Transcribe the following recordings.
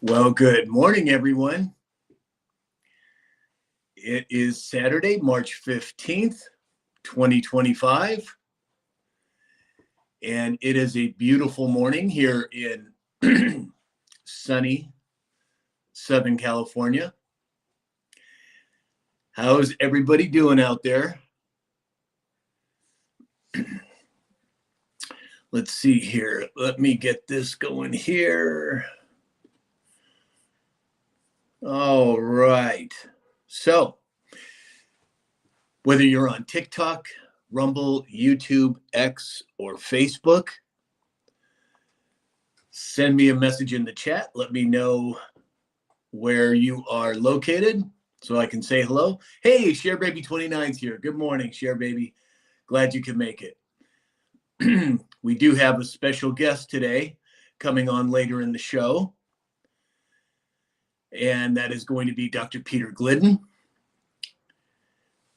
Well, good morning, everyone. It is Saturday, March 15th, 2025, and it is a beautiful morning here in sunny Southern California. How's everybody doing out there? Let's see here. Let me get this going here. All right. So, whether you're on TikTok, Rumble, YouTube, X, or Facebook, send me a message in the chat. Let me know where you are located so I can say hello. Hey, Share Baby 29's here. Good morning, Share Baby. Glad you can make it. We do have a special guest today coming on later in the show, and that is going to be Dr. Peter Glidden.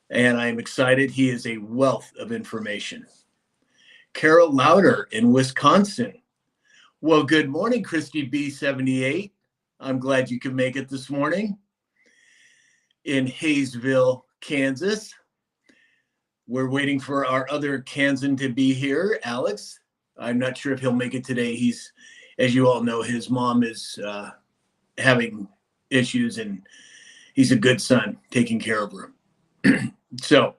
And I am excited. He is a wealth of information. Carol Lauder in Wisconsin. Well, good morning, Christy B78. I'm glad you can make it this morning. In Hayesville, Kansas. We're waiting for our other Kansan to be here, Alex. I'm not sure if he'll make it today. He's, as you all know, his mom is having issues, and he's a good son taking care of her. So,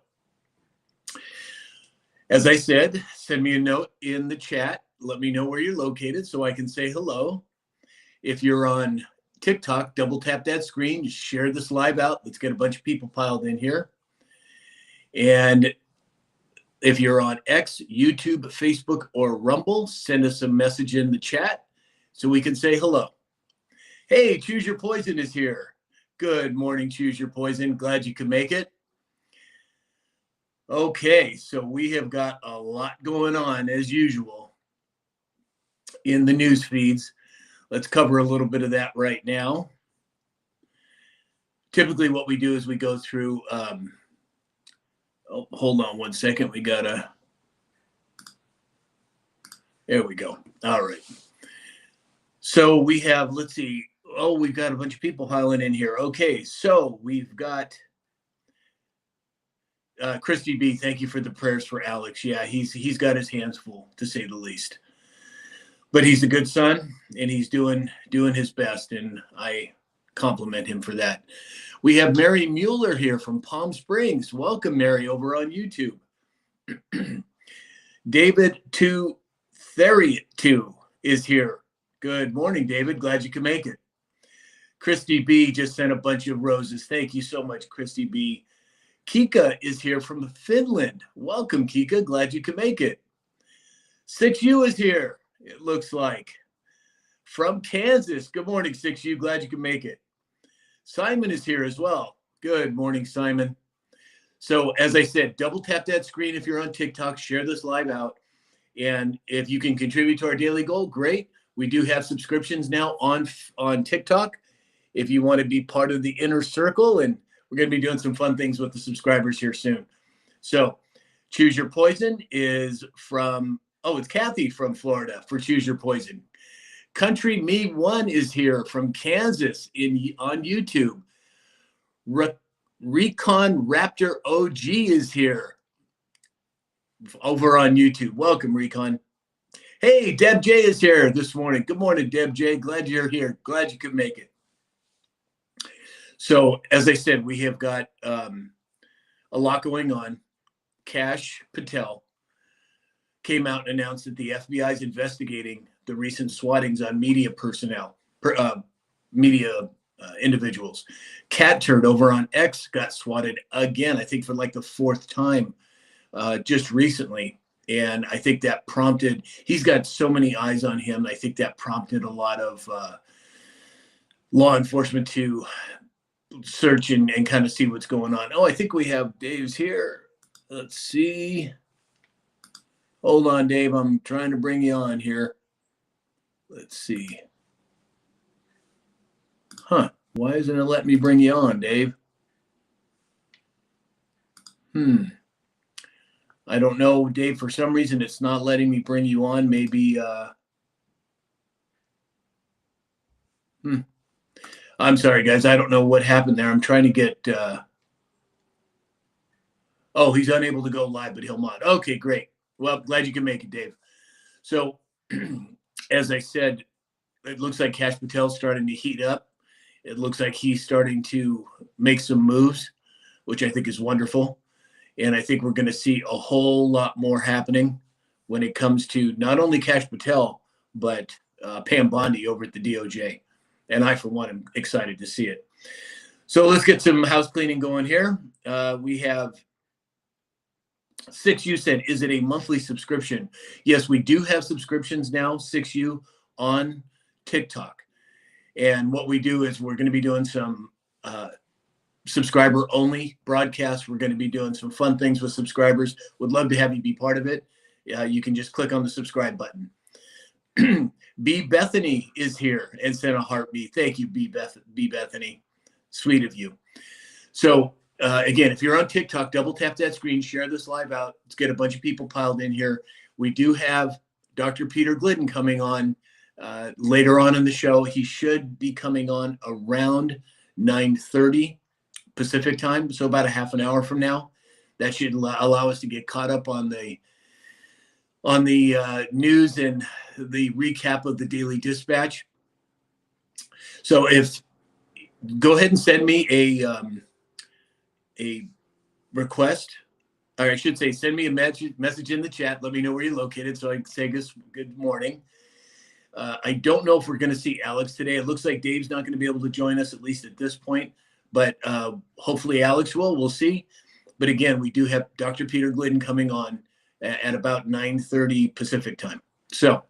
as I said, send me a note in the chat. Let me know where you're located so I can say hello. If you're on TikTok, double tap that screen, just share this live out. Let's get a bunch of people piled in here. And if you're on X, YouTube, Facebook, or Rumble, send us a message in the chat so we can say hello. Hey, Choose Your Poison is here. Good morning, Choose Your Poison. Glad you could make it. Okay, so we have got a lot going on as usual in the news feeds. Let's cover a little bit of that right now. Typically what we do is we go through, hold on one second. We gotta, there we go. All right. So we have, let's see. Oh, we've got a bunch of people piling in here. Okay, so we've got Christy B. Thank you for the prayers for Alex. Yeah, he's got his hands full, to say the least. But he's a good son, and he's doing his best, and I compliment him for that. We have Mary Mueller here from Palm Springs. Welcome, Mary, over on YouTube. David 232 is here. Good morning, David. Glad you can make it. Christy B just sent a bunch of roses. Thank you so much, Christy B. Kika is here from Finland. Welcome, Kika. Glad you can make it. 6U is here, it looks like. From Kansas. Good morning, 6U. Glad you can make it. Simon is here as well. Good morning, Simon. So as I said, double tap that screen if you're on TikTok. Share this live out. And if you can contribute to our daily goal, great. We do have subscriptions now on TikTok. If you want to be part of the inner circle, and we're going to be doing some fun things with the subscribers here soon. So Choose Your Poison is from, it's Kathy from Florida for Choose Your Poison. Country Me One is here from Kansas on YouTube. Recon Raptor OG is here over on YouTube. Welcome, Recon. Hey, Deb J is here this morning. Good morning, Deb J. Glad you're here. Glad you could make it. So, as I said, we have got a lot going on. Kash Patel came out and announced that the FBI is investigating the recent swattings on media personnel, individuals. Cat Turd over on X got swatted again, I think for like the fourth time just recently. And I think that prompted, he's got so many eyes on him. I think that prompted a lot of law enforcement to search and kind of see what's going on. Oh, I think we have Dave's here. Let's see. Hold on, Dave. I'm trying to bring you on here. Let's see. Huh. Why isn't it letting me bring you on, Dave? I don't know, Dave. For some reason, it's not letting me bring you on. Maybe I'm sorry, guys. I don't know what happened there. I'm trying to get. Oh, he's unable to go live, but he'll mod. Okay, great. Well, glad you can make it, Dave. So, as I said, it looks like Kash Patel's starting to heat up. It looks like he's starting to make some moves, which I think is wonderful. And I think we're going to see a whole lot more happening when it comes to not only Kash Patel, but Pam Bondi over at the DOJ. And I, for one, am excited to see it. So let's get some house cleaning going here. We have 6U said, is it a monthly subscription? Yes, we do have subscriptions now, 6U, on TikTok. And what we do is we're going to be doing some subscriber only broadcasts. We're going to be doing some fun things with subscribers. Would love to have you be part of it. You can just click on the subscribe button. B. Bethany is here and sent a heartbeat. Thank you, B. Bethany. Sweet of you. So again, if you're on TikTok, double tap that screen, share this live out. Let's get a bunch of people piled in here. We do have Dr. Peter Glidden coming on later on in the show. He should be coming on around 9:30 Pacific time, so about a half an hour from now. That should allow us to get caught up on the news and the recap of the Daily Dispatch. So go ahead and send me a request, or I should say, send me a message in the chat. Let me know where you're located so I can say good morning. I don't know if we're going to see Alex today. It looks like Dave's not going to be able to join us, at least at this point. But hopefully Alex will. We'll see. But again, we do have Dr. Peter Glidden coming on at about 9:30 Pacific time. So,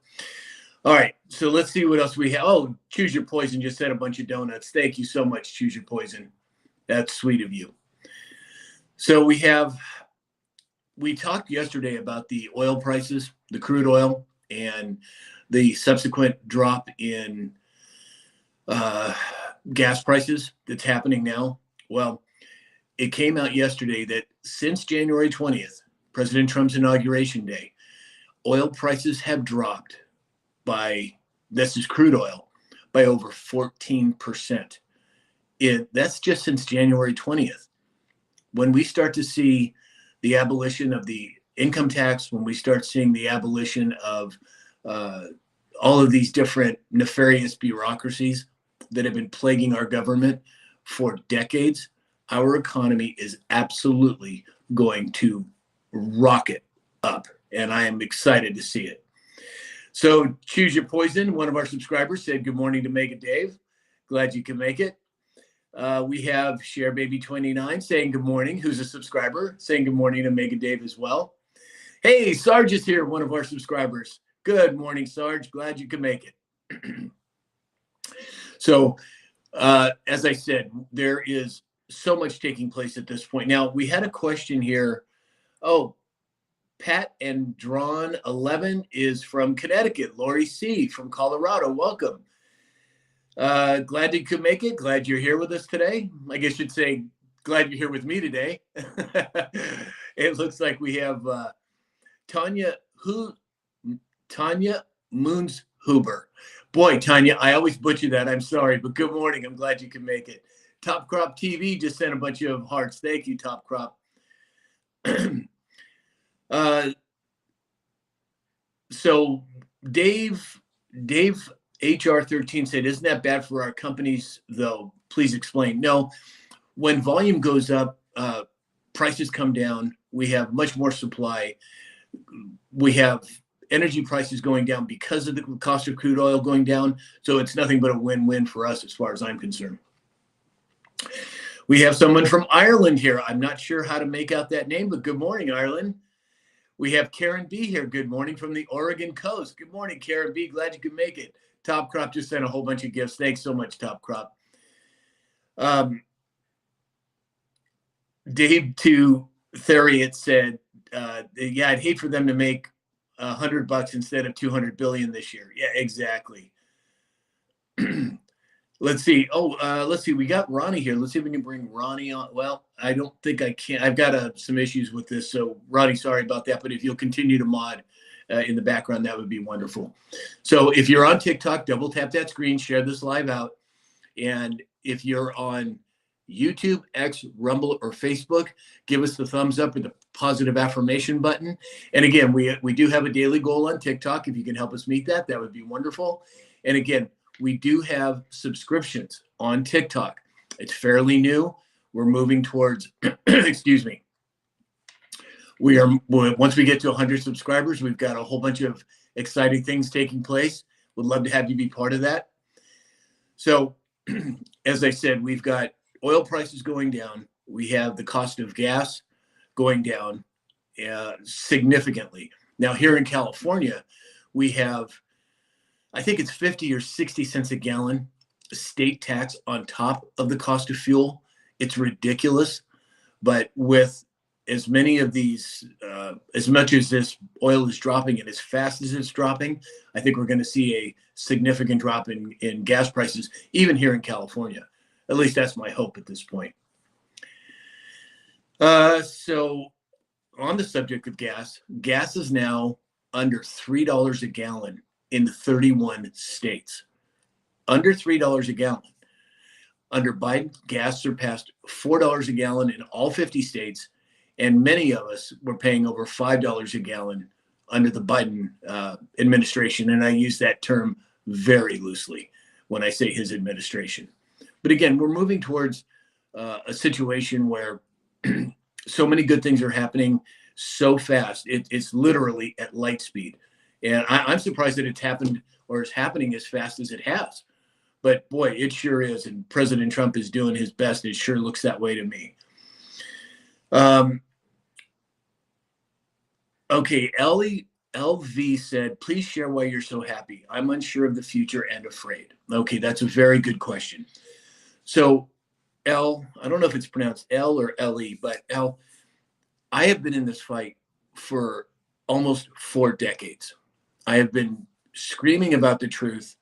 all right. So let's see what else we have. Oh, Choose Your Poison just said a bunch of donuts. Thank you so much, Choose Your Poison. That's sweet of you. So we talked yesterday about the oil prices, the crude oil, and the subsequent drop in gas prices that's happening now. Well, it came out yesterday that since January 20th, President Trump's inauguration day, oil prices have dropped this is crude oil, by over 14%. That's just since January 20th. When we start to see the abolition of the income tax, when we start seeing the abolition of all of these different nefarious bureaucracies that have been plaguing our government for decades, our economy is absolutely going to rocket up, and I am excited to see it. So Choose Your Poison, one of our subscribers, said good morning to Mega Dave. Glad you can make it. We have ShareBaby29 saying good morning, who's a subscriber, saying good morning to Mega Dave as well. Hey, Sarge is here, one of our subscribers. Good morning, Sarge. Glad you can make it. So, as I said, there is so much taking place at this point. Now, we had a question here. Oh, Pat and Drawn 11 is from Connecticut. Lori C. from Colorado. Welcome. Glad you could make it. Glad you're here with us today. I guess you'd say glad you're here with me today. It looks like we have Tanya Moonshuber. Boy, Tanya, I always butcher that. I'm sorry, but good morning. I'm glad you can make it. Top Crop TV just sent a bunch of hearts. Thank you, Top Crop. So Dave HR13 said, isn't that bad for our companies, though? Please explain. No, when volume goes up, prices come down. We have much more supply. We have energy prices going down because of the cost of crude oil going down. So it's nothing but a win-win for us as far as I'm concerned. We have someone from Ireland here. I'm not sure how to make out that name, but good morning, Ireland. We have Karen B here. Good morning from the Oregon coast. Good morning, Karen B. Glad you could make it. Top Crop just sent a whole bunch of gifts. Thanks so much, Top Crop. Dave to Theriot said, yeah, I'd hate for them to make $100 instead of 200 billion this year. Yeah, exactly. Let's see. Let's see. We got Ronnie here. Let's see if we can bring Ronnie on. Well, I don't think I can. I've got some issues with this. So, Ronnie, sorry about that. But if you'll continue to mod in the background, that would be wonderful. So if you're on TikTok, double tap that screen, share this live out. And if you're on YouTube, X, Rumble, or Facebook, give us the thumbs up or the positive affirmation button. And again, we do have a daily goal on TikTok. If you can help us meet that, that would be wonderful. And again, we do have subscriptions on TikTok. It's fairly new. We're moving towards, excuse me. Once we get to 100 subscribers, we've got a whole bunch of exciting things taking place. Would love to have you be part of that. So, as I said, we've got oil prices going down. We have the cost of gas going down significantly. Now, here in California, we have, I think it's 50 or 60 cents a gallon state tax on top of the cost of fuel. It's ridiculous. But with as many of these, as much as this oil is dropping and as fast as it's dropping, I think we're going to see a significant drop in gas prices, even here in California. At least that's my hope at this point. So on the subject of gas is now under $3 a gallon in 31 states. Under $3 a gallon. Under Biden, gas surpassed $4 a gallon in all 50 states, and many of us were paying over $5 a gallon under the Biden administration, and I use that term very loosely when I say his administration. But again, we're moving towards a situation where so many good things are happening so fast. It's literally at light speed. And I'm surprised that it's happened or is happening as fast as it has. But boy, it sure is. And President Trump is doing his best. It sure looks that way to me. Okay, LV said, please share why you're so happy. I'm unsure of the future and afraid. Okay, that's a very good question. So L, I don't know if it's pronounced L or LE, but L, I have been in this fight for almost 4 decades. I have been screaming about the truth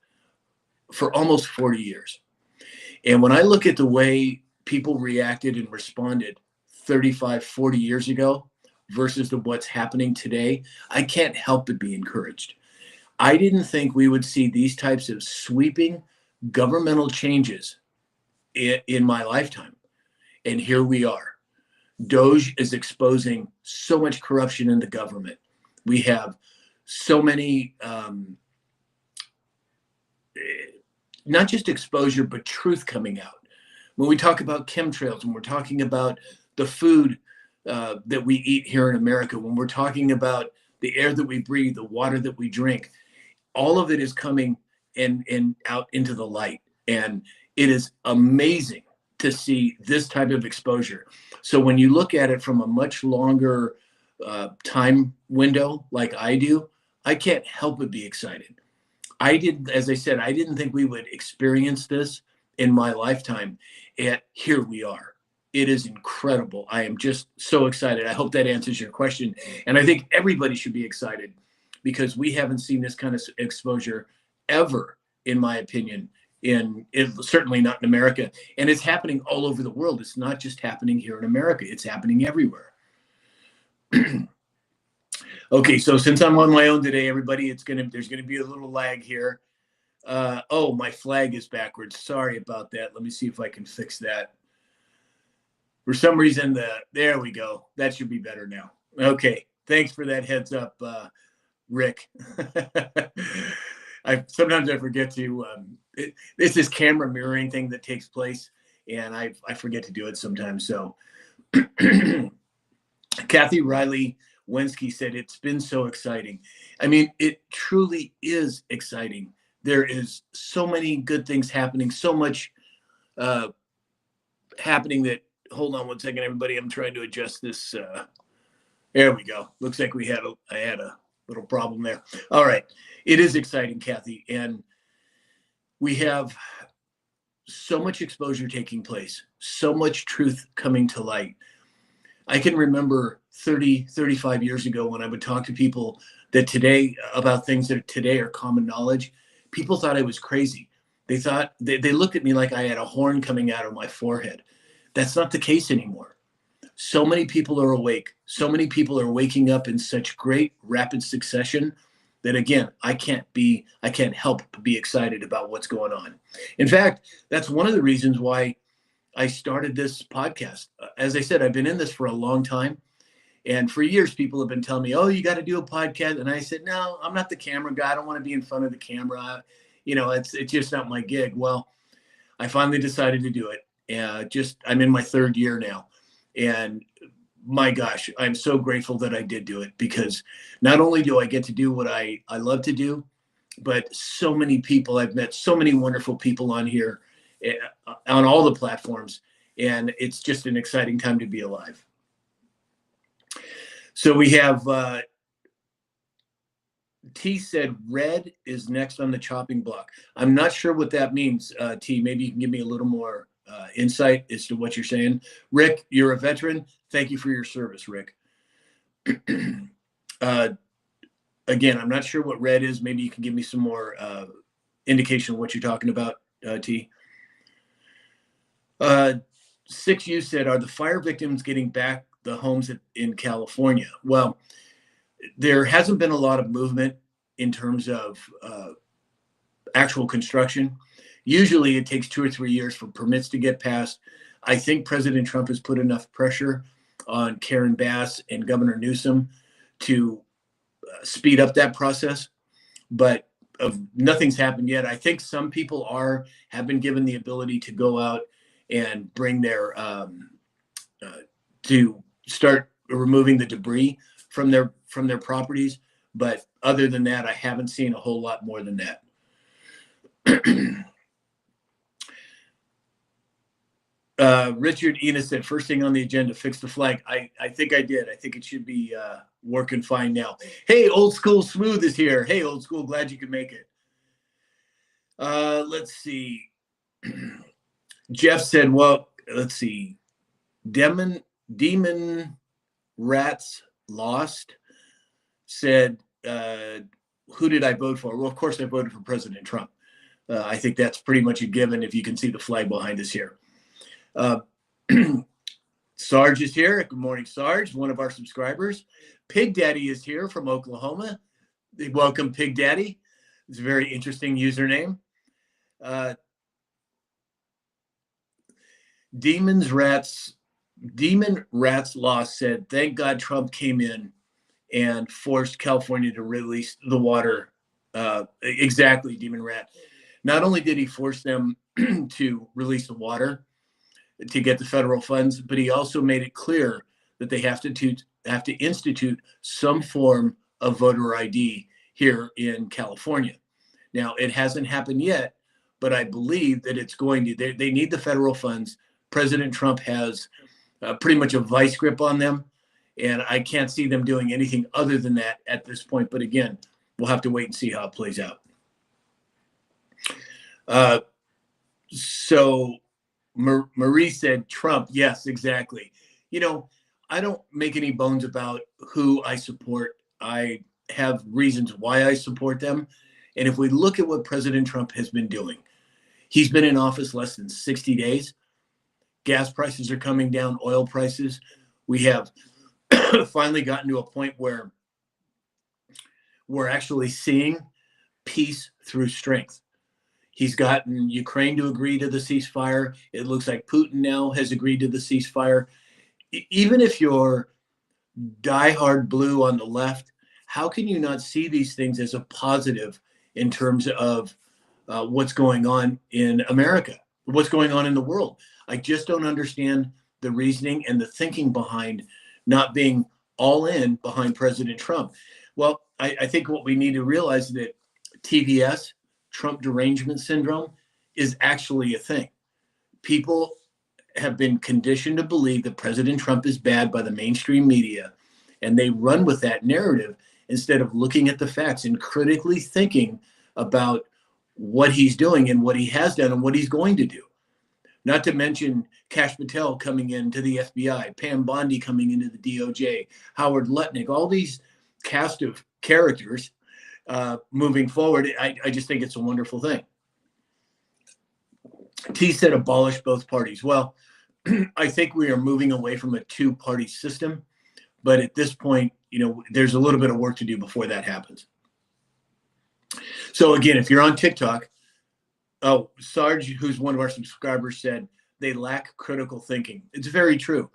for almost 40 years. And when I look at the way people reacted and responded 35, 40 years ago versus what's happening today, I can't help but be encouraged. I didn't think we would see these types of sweeping governmental changes in my lifetime. And here we are. DOJ is exposing so much corruption in the government. We have so many, not just exposure, but truth coming out. When we talk about chemtrails, when we're talking about the food that we eat here in America, when we're talking about the air that we breathe, the water that we drink, all of it is coming and out into the light. And it is amazing to see this type of exposure. So when you look at it from a much longer time window like I do, I can't help but be excited. As I said, I didn't think we would experience this in my lifetime, and here we are. It is incredible. I am just so excited. I hope that answers your question. And I think everybody should be excited because we haven't seen this kind of exposure ever, in my opinion, certainly not in America. And it's happening all over the world. It's not just happening here in America. It's happening everywhere. Okay, so since I'm on my own today, everybody, there's gonna be a little lag here. Oh, my flag is backwards. Sorry about that. Let me see if I can fix that. For some reason, there we go. That should be better now. Okay, thanks for that heads up, Rick. Sometimes I forget to. It's this camera mirroring thing that takes place, and I forget to do it sometimes. So, Kathy Riley Wensky said, it's been so exciting. I mean, it truly is exciting. There is so many good things happening, so much happening that, hold on one second, everybody. I'm trying to adjust this. There we go. Looks like I had a little problem there. All right. It is exciting, Kathy. And we have so much exposure taking place, so much truth coming to light. I can remember 30, 35 years ago when I would talk to people about things that today are common knowledge. People thought I was crazy. They thought they looked at me like I had a horn coming out of my forehead. That's not the case anymore. So many people are awake. So many people are waking up in such great rapid succession that again, I can't help but be excited about what's going on. In fact, that's one of the reasons why I started this podcast. As I said, I've been in this for a long time. And for years, people have been telling me, oh, you got to do a podcast. And I said, no, I'm not the camera guy. I don't want to be in front of the camera. It's just not my gig. Well, I finally decided to do it. I'm in my third year now. And my gosh, I'm so grateful that I did do it, because not only do I get to do what I love to do, but so many people, I've met so many wonderful people on here, on all the platforms. And it's just an exciting time to be alive. So we have T said red is next on the chopping block. I'm not sure what that means, T. Maybe you can give me a little more insight as to what you're saying. Rick, you're a veteran. Thank you for your service, Rick. Again, I'm not sure what red is. Maybe you can give me some more indication of what you're talking about, T. 6U said, are the fire victims getting back the homes in California? Well, there hasn't been a lot of movement in terms of actual construction. Usually it takes 2 or 3 years for permits to get passed. I think President Trump has put enough pressure on Karen Bass and Governor Newsom to speed up that process, but nothing's happened yet. I think some people have been given the ability to go out and bring their to start removing the debris from their properties. But other than that, I haven't seen a whole lot more than that. Richard Enos said, first thing on the agenda, fix the flag. I think I did. I think it should be working fine now. Hey, Old School Smooth is here. Hey, Old School, glad you could make it. Let's see. Jeff said, well, let's see. Demon Rats Lost said, who did I vote for? Well, of course, I voted for President Trump. I think that's pretty much a given if you can see the flag behind us here. Sarge is here. Good morning, Sarge, one of our subscribers. Pig Daddy is here from Oklahoma. Welcome, Pig Daddy. It's a very interesting username. Demon Rats Lost said, thank God Trump came in and forced California to release the water. Exactly, Demon Rat. Not only did he force them to release the water to get the federal funds, but he also made it clear that they have to institute some form of voter ID here in California. Now, it hasn't happened yet, but I believe that it's going to. They need the federal funds. President Trump has pretty much a vice grip on them, and I can't see them doing anything other than that at this point. But again, we'll have to wait and see how it plays out. So Marie said Trump. Yes, exactly. I don't make any bones about who I support. I have reasons why I support them. And if we look at what President Trump has been doing, he's been in office less than 60 days. Gas prices are coming down, oil prices. We have finally gotten to a point where we're actually seeing peace through strength. He's gotten Ukraine to agree to the ceasefire. It looks like Putin now has agreed to the ceasefire. Even if you're diehard blue on the left, how can you not see these things as a positive in terms of what's going on in America, what's going on in the world? I just don't understand the reasoning and the thinking behind not being all in behind President Trump. Well, I think what we need to realize is that TDS, Trump derangement syndrome, is actually a thing. People have been conditioned to believe that President Trump is bad by the mainstream media, and they run with that narrative instead of looking at the facts and critically thinking about what he's doing and what he has done and what he's going to do. Not to mention Kash Patel coming into the FBI, Pam Bondi coming into the DOJ, Howard Lutnick, all these cast of characters moving forward. I just think it's a wonderful thing. T said abolish both parties. Well, I think we are moving away from a two-party system, but at this point, there's a little bit of work to do before that happens. So again, if you're on TikTok, oh, Sarge, who's one of our subscribers, said they lack critical thinking. It's very true.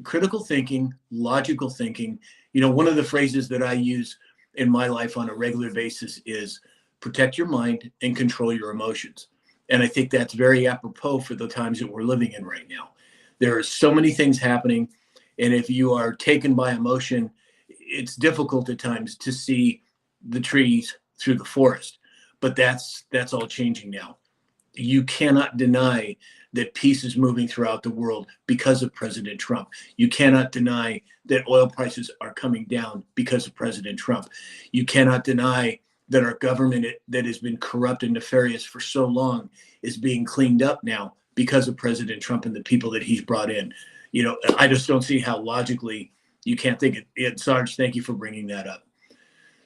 Critical thinking, logical thinking. One of the phrases that I use in my life on a regular basis is protect your mind and control your emotions. And I think that's very apropos for the times that we're living in right now. There are so many things happening. And if you are taken by emotion, it's difficult at times to see the trees through the forest. But that's all changing now. You cannot deny that peace is moving throughout the world because of President Trump. You cannot deny that oil prices are coming down because of President Trump. You cannot deny that our government that has been corrupt and nefarious for so long is being cleaned up now because of President Trump and the people that he's brought in. I just don't see how logically you can't think it. Sarge, thank you for bringing that up.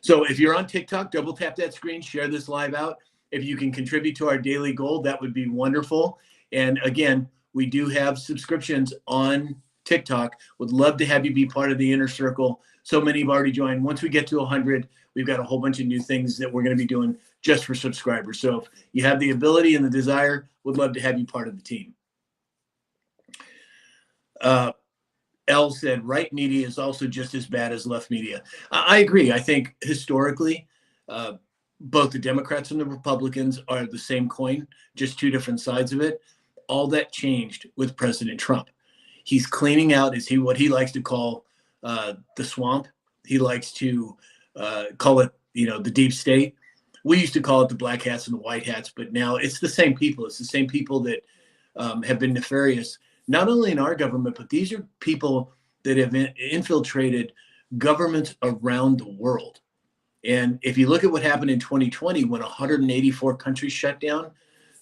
So if you're on TikTok, double tap that screen, share this live out. If you can contribute to our daily goal, that would be wonderful. And again, we do have subscriptions on TikTok. Would love to have you be part of the inner circle. So many have already joined. Once we get to 100, we've got a whole bunch of new things that we're going to be doing just for subscribers. So if you have the ability and the desire, would love to have you part of the team. Elle said, right media is also just as bad as left media. I agree. I think historically, both the Democrats and the Republicans are the same coin, just two different sides of it. All that changed with President Trump. He's cleaning out, what he likes to call the swamp. He likes to call it, the deep state. We used to call it the black hats and the white hats, but now it's the same people. It's the same people that have been nefarious, not only in our government, but these are people that have infiltrated governments around the world. And if you look at what happened in 2020, when 184 countries shut down,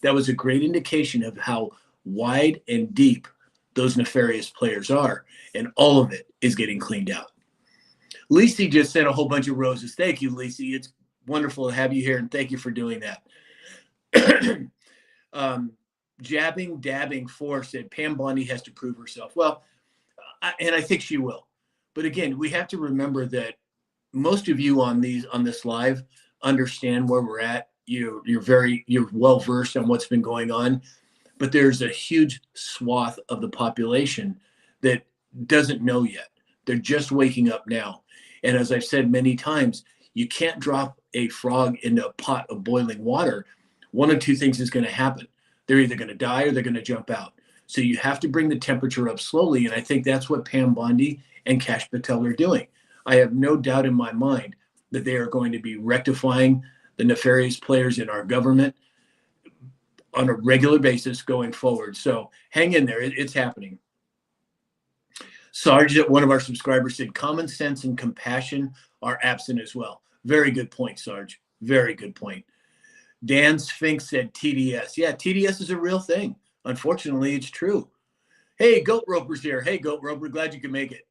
that was a great indication of how wide and deep those nefarious players are. And all of it is getting cleaned out. Lisi just sent a whole bunch of roses. Thank you, Lisi. It's wonderful to have you here, and thank you for doing that. Jabbing, dabbing, for said Pam Bondi has to prove herself. Well, and I think she will. But again, we have to remember that most of you on this live understand where we're at. You're well versed on what's been going on, but there's a huge swath of the population that doesn't know yet. They're just waking up now. And as I've said many times, you can't drop a frog into a pot of boiling water. One of two things is going to happen. They're either going to die or they're going to jump out. So you have to bring the temperature up slowly. And I think that's what Pam Bondi and Kash Patel are doing. I have no doubt in my mind that they are going to be rectifying the nefarious players in our government on a regular basis going forward. So hang in there. It's happening. Sarge, one of our subscribers, said common sense and compassion are absent as well. Very good point, Sarge. Very good point. Dan Sphinx said TDS. Yeah, TDS is a real thing. Unfortunately, it's true. Hey, Goat Roper's here. Hey, Goat Roper, glad you can make it.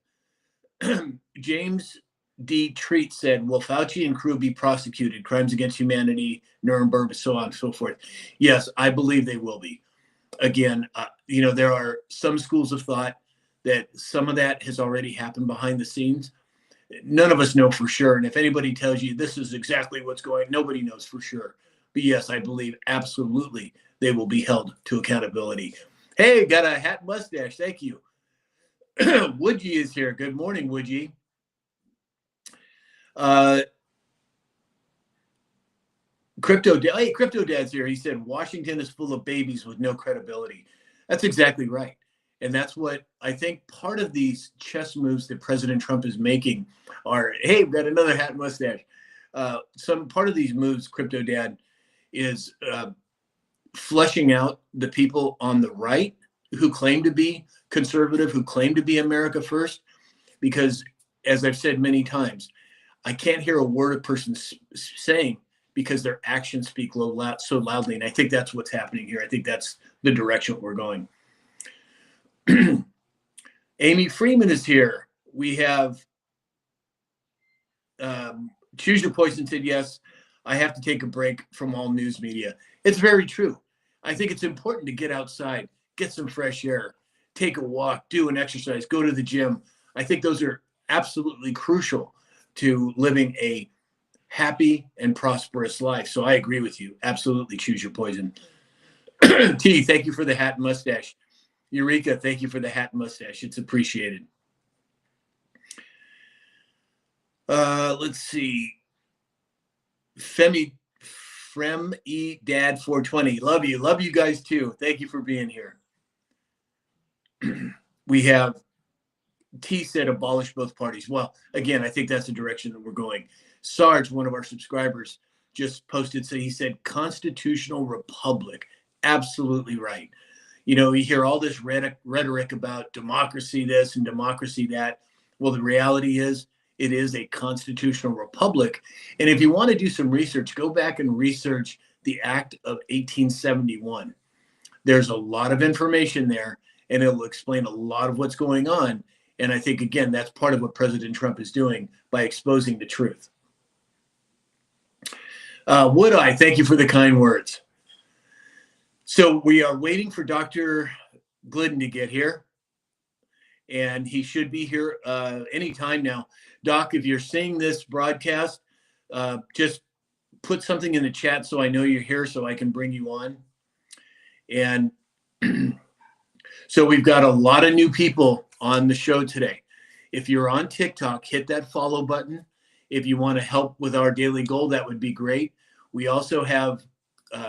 James D. Treat said, will Fauci and crew be prosecuted? Crimes against humanity, Nuremberg, so on and so forth. Yes, I believe they will be. Again, there are some schools of thought that some of that has already happened behind the scenes. None of us know for sure. And if anybody tells you this is exactly what's going, nobody knows for sure. But yes, I believe absolutely they will be held to accountability. Hey, got a hat mustache. Thank you. Woodgie is here. Good morning, Woodgie. Crypto Dad's here. He said Washington is full of babies with no credibility. That's exactly right. And that's what I think part of these chess moves that President Trump is making are, hey, we've got another hat and mustache. Some part of these moves, Crypto Dad, is fleshing out the people on the right who claim to be conservative, who claim to be America first, because as I've said many times, I can't hear a word a person's saying because their actions speak so loudly. And I think that's what's happening here. I think that's the direction we're going. Amy Freeman is here. We have Choose Your Poison said, yes, I have to take a break from all news media. It's very true. I think it's important to get outside, get some fresh air, take a walk, do an exercise, go to the gym. I think those are absolutely crucial to living a happy and prosperous life. So I agree with you. Absolutely choose your poison. T, thank you for the hat and mustache. Eureka, thank you for the hat and mustache. It's appreciated. Let's see. Frem E Dad 420. Love you. Love you guys too. Thank you for being here. We have T said abolish both parties. Well, again, I think that's the direction that we're going. Sarge, one of our subscribers, just posted, so he said constitutional republic. Absolutely right. You know, you hear all this rhetoric about democracy this and democracy that. Well, the reality is it is a constitutional republic. And if you want to do some research, go back and research the Act of 1871. There's a lot of information there, and it'll explain a lot of what's going on. And I think, again, that's part of what President Trump is doing by exposing the truth. Would I? Thank you for the kind words. So we are waiting for Dr. Glidden to get here, and he should be here anytime now. Doc, if you're seeing this broadcast, just put something in the chat so I know you're here so I can bring you on. And so we've got a lot of new people on the show today. If you're on TikTok, hit that follow button. If you want to help with our daily goal, that would be great. We also have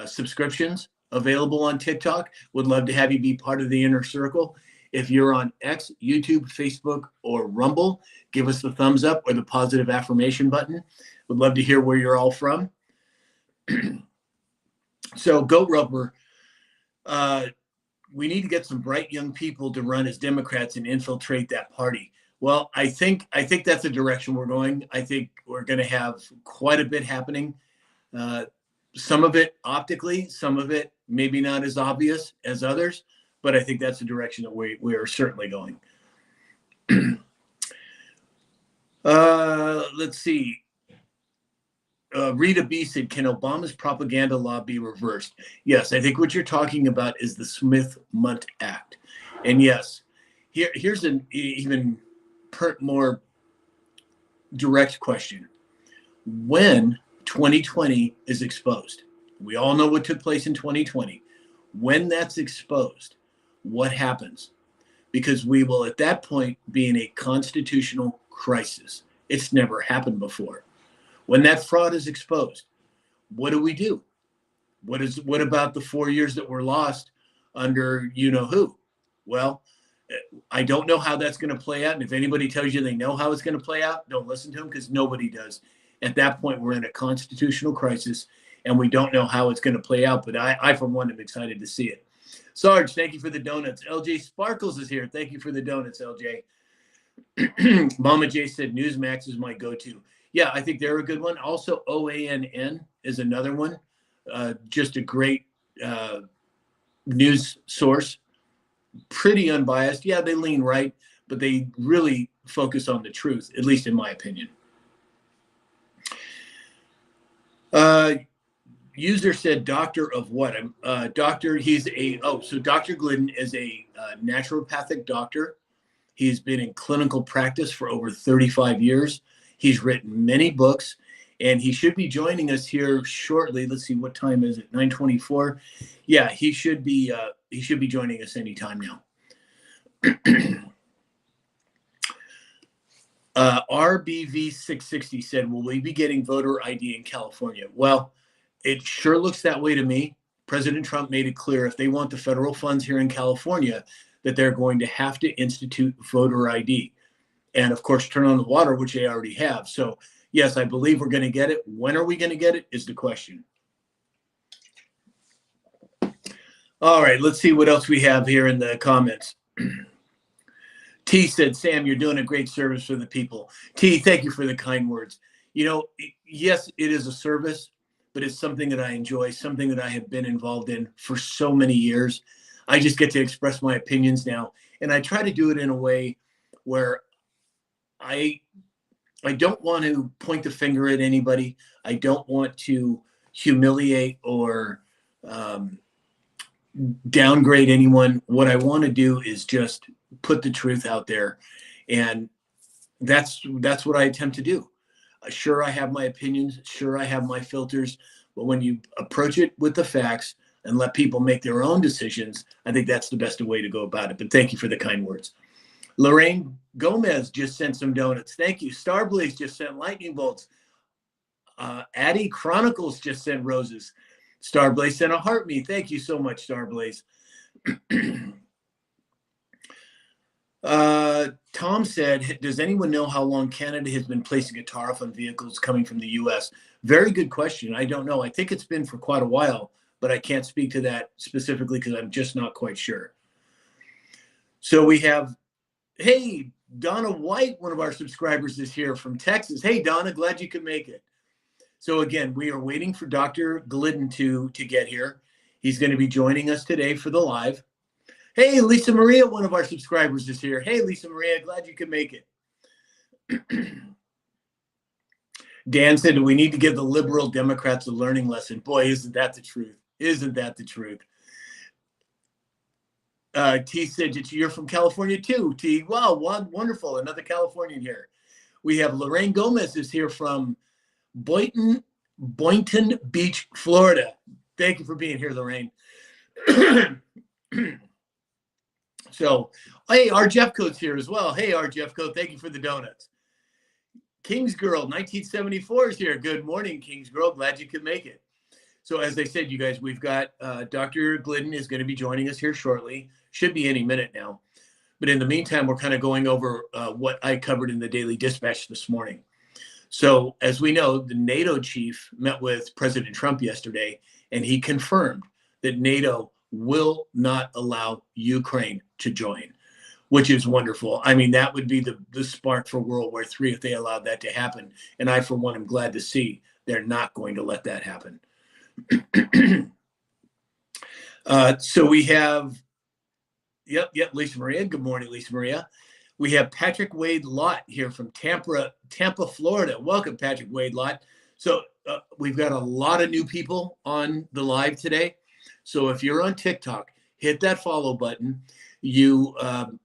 subscriptions available on TikTok. Would love to have you be part of the inner circle. If you're on X, YouTube, Facebook, or Rumble, give us the thumbs up or the positive affirmation button. Would love to hear where you're all from. So, Goat Roper, we need to get some bright young people to run as Democrats and infiltrate that party. Well, I think that's the direction we're going. I think we're going to have quite a bit happening. Some of it optically, some of it maybe not as obvious as others, but I think that's the direction that we are certainly going. Let's see. Rita B said, can Obama's propaganda law be reversed? Yes, I think what you're talking about is the Smith-Mundt Act. And yes, here's an even more direct question. When 2020 is exposed, we all know what took place in 2020. When that's exposed, what happens? Because we will at that point be in a constitutional crisis. It's never happened before. When that fraud is exposed, what do we do? What about the 4 years that were lost under you know who? Well, I don't know how that's going to play out. And if anybody tells you they know how it's going to play out, don't listen to them, because nobody does. At that point, we're in a constitutional crisis and we don't know how it's going to play out. But I for one, am excited to see it. Sarge, thank you for the donuts. LJ Sparkles is here. Thank you for the donuts, LJ. Mama J said Newsmax is my go-to. Yeah, I think they're a good one. Also, OANN is another one. Just a great news source. Pretty unbiased. Yeah, they lean right, but they really focus on the truth, at least in my opinion. User said, doctor of what? Doctor, so Dr. Glidden is a naturopathic doctor. He's been in clinical practice for over 35 years. He's written many books, and he should be joining us here shortly. Let's see, what time is it? 9:24. Yeah, he should be joining us anytime now. RBV660 said, will we be getting voter ID in California? Well, it sure looks that way to me. President Trump made it clear if they want the federal funds here in California, that they're going to have to institute voter ID. And of course, turn on the water, which they already have. So yes, I believe we're going to get it. When are we going to get it is the question. All right, let's see what else we have here in the comments. T said, Sam, you're doing a great service for the people. T, thank you for the kind words. You know, yes, it is a service, but it's something that I enjoy, something that I have been involved in for so many years. I just get to express my opinions now. And I try to do it in a way where I don't want to point the finger at anybody. I don't want to humiliate or downgrade anyone. What I want to do is just put the truth out there. And that's what I attempt to do. Sure, I have my opinions. Sure, I have my filters. But when you approach it with the facts and let people make their own decisions, I think that's the best way to go about it. But thank you for the kind words. Lorraine Gomez just sent some donuts. Thank you. Starblaze just sent lightning bolts. Addie Chronicles just sent roses. Starblaze sent a heart me. Thank you so much, Starblaze. Tom said, does anyone know how long Canada has been placing a tariff on vehicles coming from the U.S.? Very good question. I don't know. I think it's been for quite a while, but I can't speak to that specifically because I'm just not quite sure. So we have, hey, Donna White, one of our subscribers, is here from Texas. Hey, Donna, glad you could make it. So again, we are waiting for Dr. Glidden to get here. He's going to be joining us today for the live. Hey, Lisa Maria, one of our subscribers, is here. Hey, Lisa Maria, glad you could make it. Dan said, we need to give the liberal Democrats a learning lesson. Boy, isn't that the truth? Isn't that the truth? T said, you're from California too, T. Wow, wonderful. Another Californian here. We have Lorraine Gomez is here from Boynton Beach, Florida. Thank you for being here, Lorraine. So, hey, our Jeffcoat's here as well. Hey, our Jeffcoat, thank you for the donuts. King's Girl, 1974 is here. Good morning, King's Girl. Glad you could make it. So as I said, you guys, we've got Dr. Glidden is going to be joining us here shortly. Should be any minute now. But in the meantime, we're kind of going over what I covered in the Daily Dispatch this morning. So as we know, the NATO chief met with President Trump yesterday, and he confirmed that NATO will not allow Ukraine to join, which is wonderful. I mean, that would be the spark for World War III if they allowed that to happen. And I, for one, am glad to see they're not going to let that happen. So we have, yep, Lisa Maria. Good morning, Lisa Maria. We have Patrick Wade Lott here from Tampa, Florida. Welcome, Patrick Wade Lott. So we've got a lot of new people on the live today. So if you're on TikTok, hit that follow button. If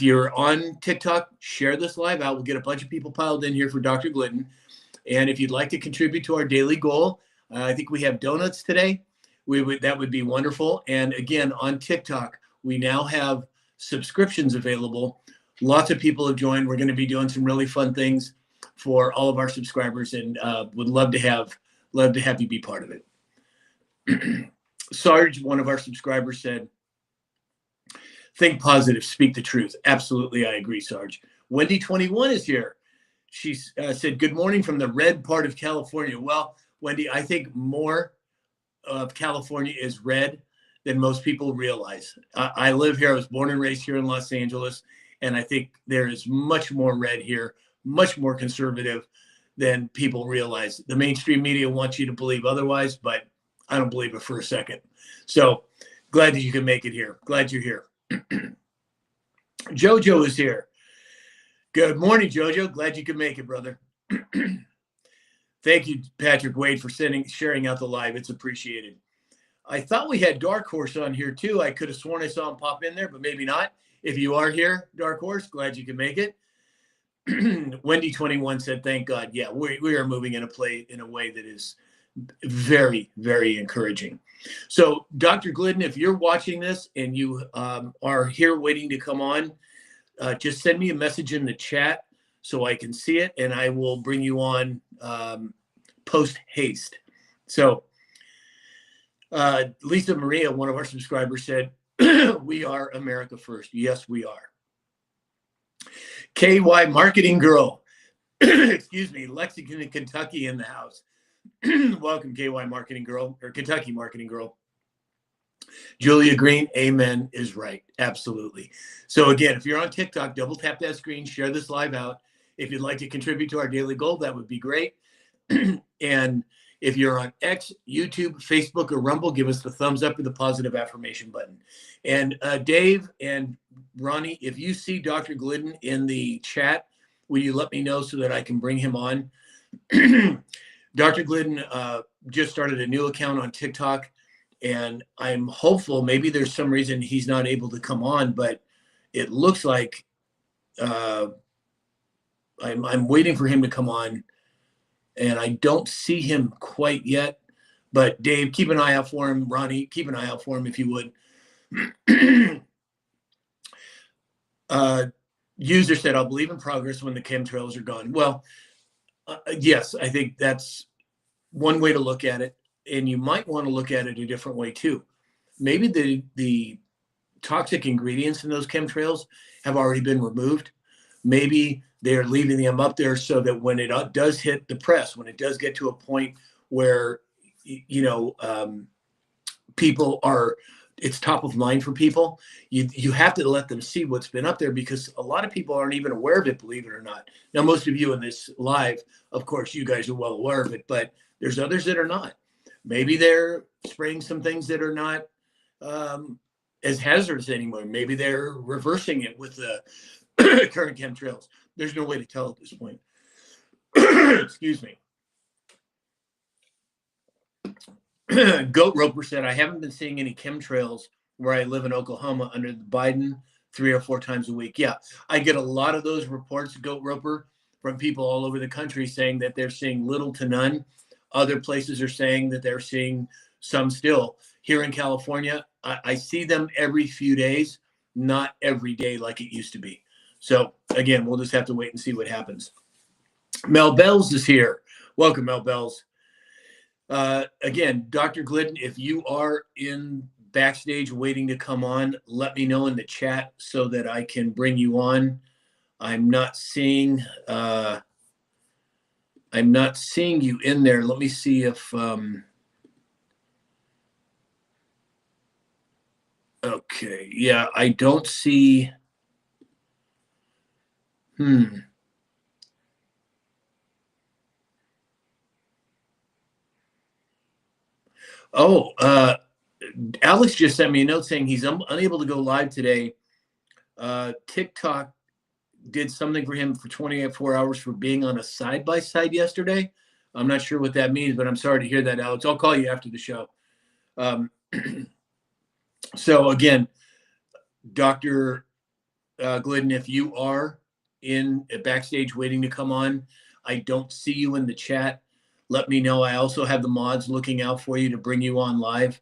you're on TikTok, share this live out. We'll get a bunch of people piled in here for Dr. Glidden. And if you'd like to contribute to our daily goal, I think we have donuts today. That would be wonderful. And again, on TikTok, we now have subscriptions available. Lots of people have joined. We're going to be doing some really fun things for all of our subscribers, and would love to have you be part of it. Sarge, one of our subscribers, said, think positive, speak the truth. Absolutely, I agree, Sarge. Wendy21 is here. She said, good morning from the red part of California. Well, Wendy, I think more of California is red than most people realize. I live here. I was born and raised here in Los Angeles, and I think there is much more red here, much more conservative than people realize. The mainstream media wants you to believe otherwise, but I don't believe it for a second. So glad that you can make it here. Glad you're here. Jojo is here. Good morning, Jojo. Glad you could make it, brother. Thank you, Patrick Wade, for sharing out the live. It's appreciated. I thought we had Dark Horse on here too. I could have sworn I saw him pop in there, but maybe not. If you are here, Dark Horse, glad you can make it. Wendy21 said, thank God. Yeah, we are moving in a way that is very, very encouraging. So Dr. Glidden, if you're watching this and you are here waiting to come on, just send me a message in the chat so I can see it, and I will bring you on post haste. So Lisa Maria, one of our subscribers, said, we are America first. Yes, we are. KY Marketing Girl, excuse me, Lexington, Kentucky in the house. Welcome, KY Marketing Girl, or Kentucky Marketing Girl. Julia Green, amen, is right. Absolutely. So again, if you're on TikTok, double tap that screen, share this live out. If you'd like to contribute to our daily goal, that would be great. And if you're on X, YouTube, Facebook, or Rumble, give us the thumbs up or the positive affirmation button. And Dave and Ronnie, if you see Dr. Glidden in the chat, will you let me know so that I can bring him on? Dr. Glidden just started a new account on TikTok, and I'm hopeful maybe there's some reason he's not able to come on, but it looks like I'm waiting for him to come on, and I don't see him quite yet. But Dave, keep an eye out for him. Ronnie, keep an eye out for him if you would. User said, "I'll believe in progress when the chemtrails are gone." Well, yes, I think that's one way to look at it, and you might want to look at it a different way too. Maybe the toxic ingredients in those chemtrails have already been removed. Maybe they're leaving them up there so that when it does hit the press, when it does get to a point where people are, it's top of mind for people, you have to let them see what's been up there, because a lot of people aren't even aware of it, believe it or not. Now, most of you in this live, of course, you guys are well aware of it, but there's others that are not. Maybe they're spraying some things that are not as hazardous anymore. Maybe they're reversing it with the current chemtrails. There's no way to tell at this point. Excuse me. Goat Roper said, "I haven't been seeing any chemtrails where I live in Oklahoma under the Biden 3 or 4 times a week." Yeah, I get a lot of those reports, Goat Roper, from people all over the country saying that they're seeing little to none. Other places are saying that they're seeing some still. Here in California, I see them every few days, not every day like it used to be. So again, we'll just have to wait and see what happens. Mel Bells is here. Welcome, Mel Bells. Again, Dr. Glidden, if you are in backstage waiting to come on, let me know in the chat so that I can bring you on. I'm not seeing you in there. Let me see if okay, yeah, I don't see. Oh, Alex just sent me a note saying he's unable to go live today. TikTok did something for him for 24 hours for being on a side-by-side yesterday. I'm not sure what that means, but I'm sorry to hear that, Alex. I'll call you after the show. So again, Dr. Glidden, if you are in a backstage waiting to come on, I don't see you in the chat. Let me know. I also have the mods looking out for you to bring you on live.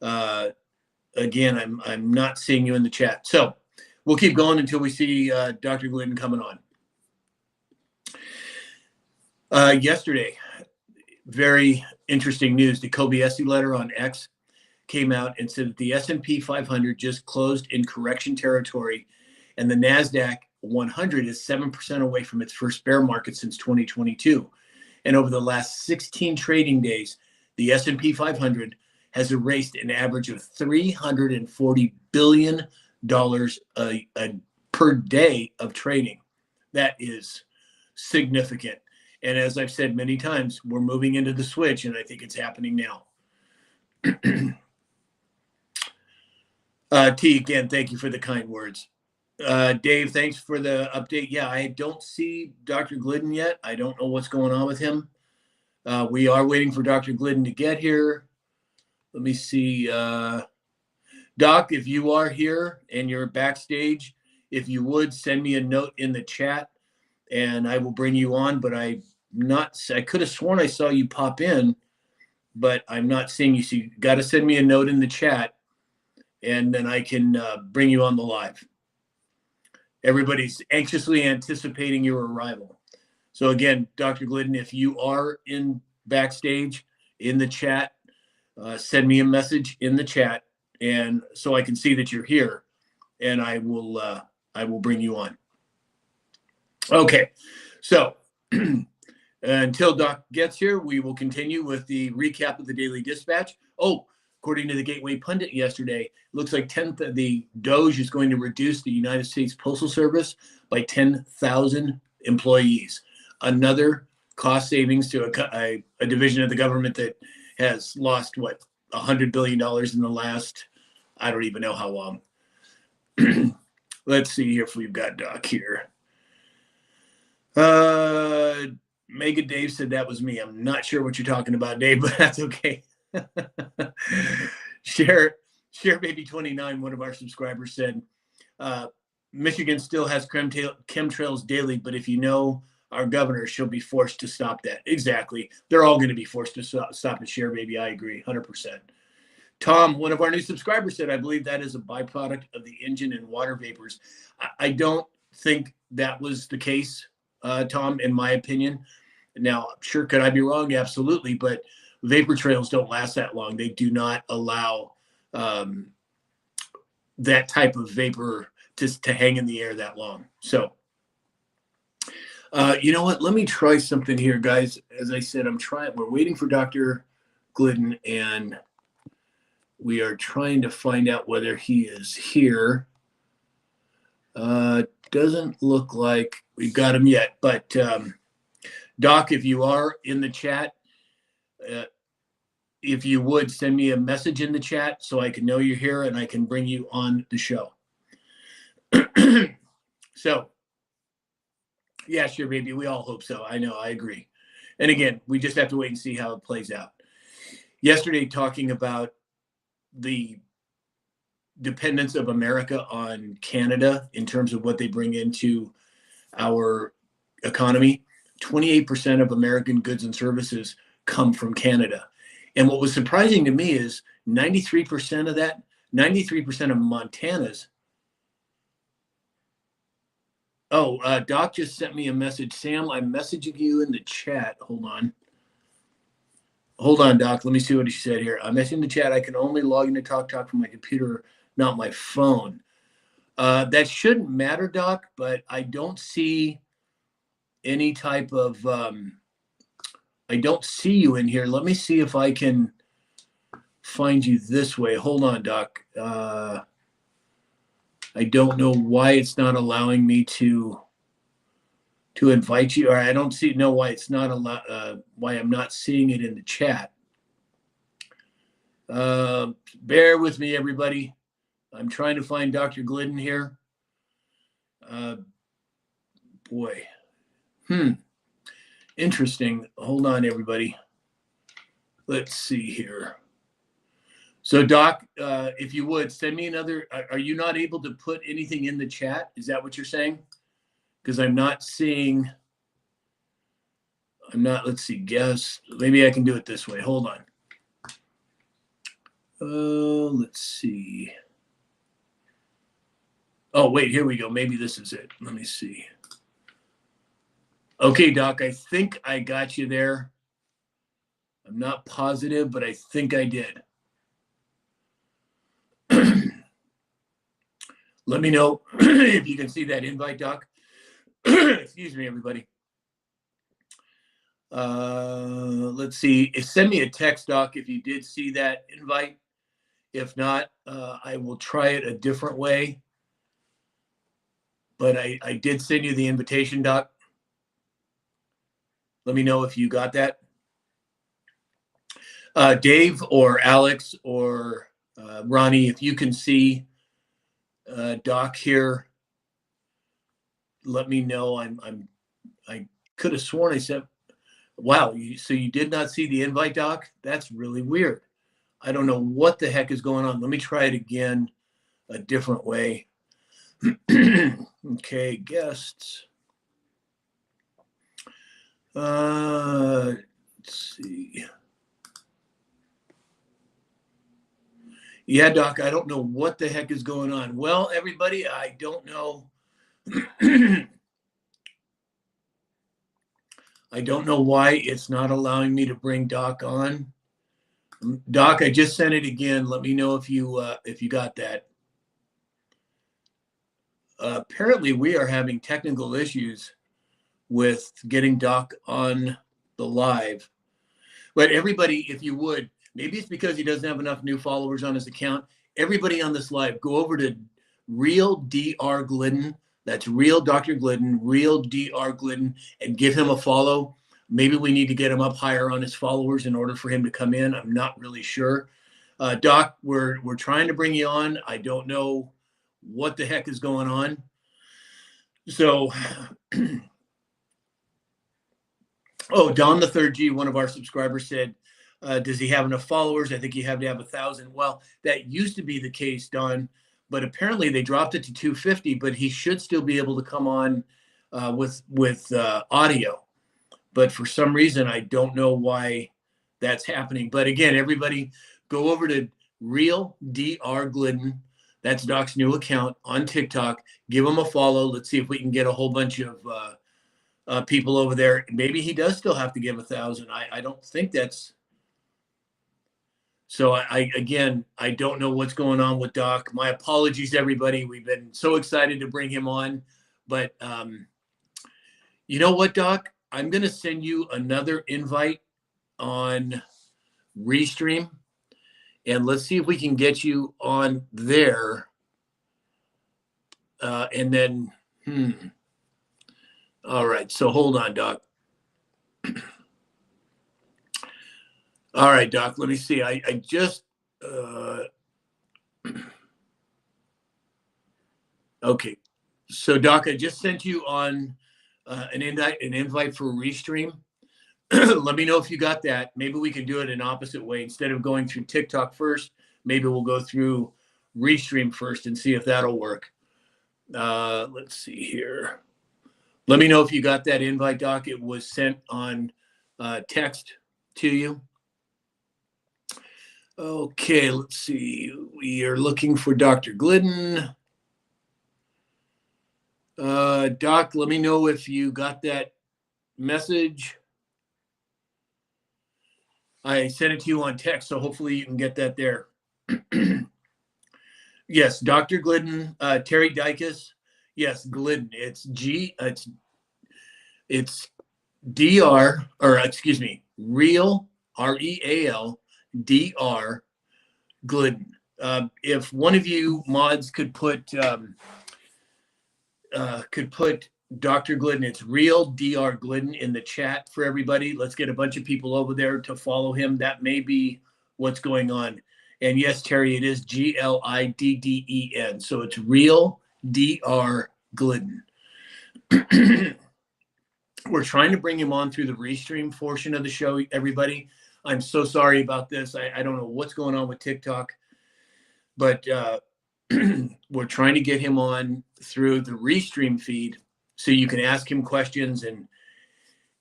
Again, I'm not seeing you in the chat. So we'll keep going until we see Dr. Glidden coming on. Yesterday, very interesting news. The Kobayashi letter on X came out and said that the S&P 500 just closed in correction territory, and the NASDAQ 100 is 7% away from its first bear market since 2022. And over the last 16 trading days, the S&P 500 has erased an average of $340 billion per day of trading. That is significant. And as I've said many times, we're moving into the switch, and I think it's happening now. T, again, thank you for the kind words. Dave, thanks for the update. Yeah, I don't see Dr. Glidden yet. I don't know what's going on with him. We are waiting for Dr. Glidden to get here. Let me see. Doc, if you are here and you're backstage, if you would send me a note in the chat and I will bring you on, but I could have sworn I saw you pop in, but I'm not seeing you. So you got to send me a note in the chat and then I can bring you on the live. Everybody's anxiously anticipating your arrival. So again, Dr. Glidden, if you are in backstage in the chat, send me a message in the chat, and so I can see that you're here, and I will bring you on. Okay, so until Doc gets here, we will continue with the recap of the Daily Dispatch. Oh, according to the Gateway Pundit yesterday, it looks like the DOGE is going to reduce the United States Postal Service by 10,000 employees. Another cost savings to a division of the government that has lost, what, $100 billion in the last, I don't even know how long. Let's see if we've got Doc here. Mega Dave said that was me. I'm not sure what you're talking about, Dave, but that's okay. Share Baby 29, one of our subscribers said, Michigan still has chemtrails daily, but if you know our governor, she'll be forced to stop that. Exactly. They're all going to be forced to stop and share, baby. I agree 100%. Tom, one of our new subscribers, said, I believe that is a byproduct of the engine and water vapors. I don't think that was the case, Tom, in my opinion. Now, sure, could I be wrong? Absolutely. But vapor trails don't last that long. They do not allow that type of vapor to hang in the air that long. So, you know what? Let me try something here, guys. As I said, we're waiting for Dr. Glidden, and we are trying to find out whether he is here. Doesn't look like we've got him yet, but Doc, if you are in the chat, if you would send me a message in the chat so I can know you're here and I can bring you on the show. So, yeah, sure, baby. We all hope so. I know. I agree. And again, we just have to wait and see how it plays out. Yesterday, talking about the dependence of America on Canada in terms of what they bring into our economy, 28% of American goods and services come from Canada. And what was surprising to me is 93% of that, 93% of Montana's. Oh, Doc just sent me a message. Sam, I'm messaging you in the chat. Hold on, Doc. Let me see what he said here. I'm messaging the chat. I can only log into TalkTalk from my computer, not my phone. That shouldn't matter, Doc, but I don't see any type of, I don't see you in here. Let me see if I can find you this way. Hold on, Doc. I don't know why it's not allowing me to invite you, or I don't know why it's not why I'm not seeing it in the chat. Bear with me, everybody. I'm trying to find Dr. Glidden here. Boy. Interesting. Hold on, everybody. Let's see here. So, Doc, if you would, send me another. Are you not able to put anything in the chat? Is that what you're saying? Because I'm not seeing. Let's see, guess. Maybe I can do it this way. Hold on. Let's see. Oh, wait, here we go. Maybe this is it. Let me see. Okay, Doc, I think I got you there. I'm not positive, but I think I did. Let me know if you can see that invite, Doc. Excuse me, everybody. Let's see. Send me a text, Doc, if you did see that invite. If not, I will try it a different way. But I did send you the invitation, Doc. Let me know if you got that. Dave or Alex or Ronnie, if you can see Doc here, let me know. I could have sworn I said, wow, so you did not see the invite, Doc? That's really weird. I don't know what the heck is going on. Let me try it again a different way. Okay, guests. Let's see. Yeah, Doc, I don't know what the heck is going on. Well, everybody, I don't know. I don't know why it's not allowing me to bring Doc on. Doc, I just sent it again. Let me know if you got that. Apparently, we are having technical issues with getting Doc on the live. But everybody, if you would, maybe it's because he doesn't have enough new followers on his account. Everybody on this live, go over to Real Dr. Glidden. That's Real Dr. Glidden, Real Dr. Glidden, and give him a follow. Maybe we need to get him up higher on his followers in order for him to come in. I'm not really sure. Doc, we're trying to bring you on. I don't know what the heck is going on. So, oh, Don the Third G, one of our subscribers said, does he have enough followers? I think you have to have 1,000. Well, that used to be the case, Don, but apparently they dropped it to 250, but he should still be able to come on with audio. But for some reason, I don't know why that's happening. But again, everybody go over to Real Dr. Glidden. That's Doc's new account on TikTok. Give him a follow. Let's see if we can get a whole bunch of people over there. Maybe he does still have to give 1,000. I don't think that's. So I don't know what's going on with Doc. My apologies, everybody. We've been so excited to bring him on, but you know what, Doc? I'm going to send you another invite on Restream, and let's see if we can get you on there. And then, all right. So hold on, Doc. All right, Doc, let me see. I just, okay. So Doc, I just sent you on an invite for Restream. Let me know if you got that. Maybe we can do it an opposite way. Instead of going through TikTok first, maybe we'll go through Restream first and see if that'll work. Let's see here. Let me know if you got that invite, Doc. It was sent on text to you. Okay, let's see. We are looking for Dr. Glidden. Doc, let me know if you got that message. I sent it to you on text, so hopefully you can get that there. Yes, Dr. Glidden, Terry Dicus. Yes, Glidden. It's DR, or excuse me, Real, Real, Dr. Glidden. If one of you mods could put Dr. Glidden, it's Real Dr. Glidden in the chat for everybody. Let's get a bunch of people over there to follow him. That may be what's going on. And yes, Terry, it is Glidden. So it's Real Dr. Glidden. We're trying to bring him on through the Restream portion of the show, everybody. I'm so sorry about this. I don't know what's going on with TikTok, but we're trying to get him on through the Restream feed so you can ask him questions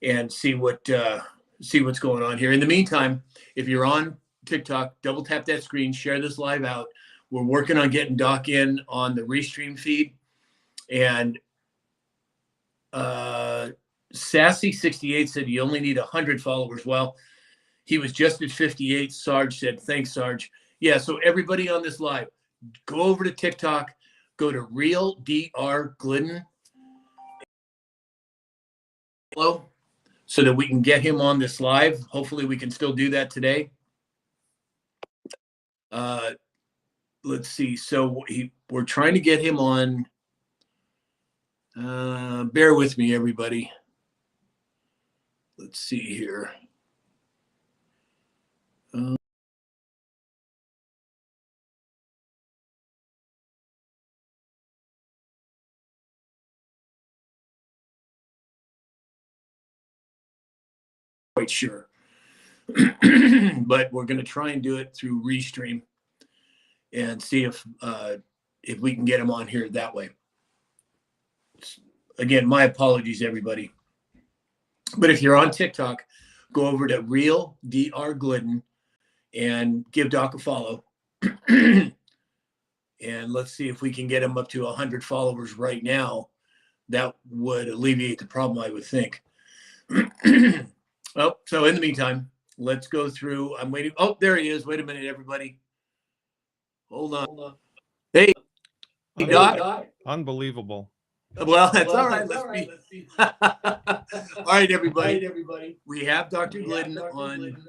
and see what's going on here. In the meantime, if you're on TikTok, double tap that screen, share this live out. We're working on getting Doc in on the Restream feed. And Sassy68 said you only need 100 followers. Well, he was just at 58. Sarge said, thanks, Sarge. Yeah, so everybody on this live, go over to TikTok, go to Real Dr. Glidden, so that we can get him on this live. Hopefully we can still do that today. Let's see. So we're trying to get him on. Bear with me, everybody. Let's see here. Quite sure. But we're going to try and do it through Restream and see if we can get him on here that way. Again, my apologies, everybody. But if you're on TikTok, go over to Real Dr. Glidden and give Doc a follow. And let's see if we can get him up to 100 followers right now. That would alleviate the problem, I would think. Oh, so in the meantime, let's go through. I'm waiting. Oh, there he is. Wait a minute, everybody. Hold on. Hey, Doc. Unbelievable. Well, that's all right. Let's see. All right, everybody. We have Dr. Glidden on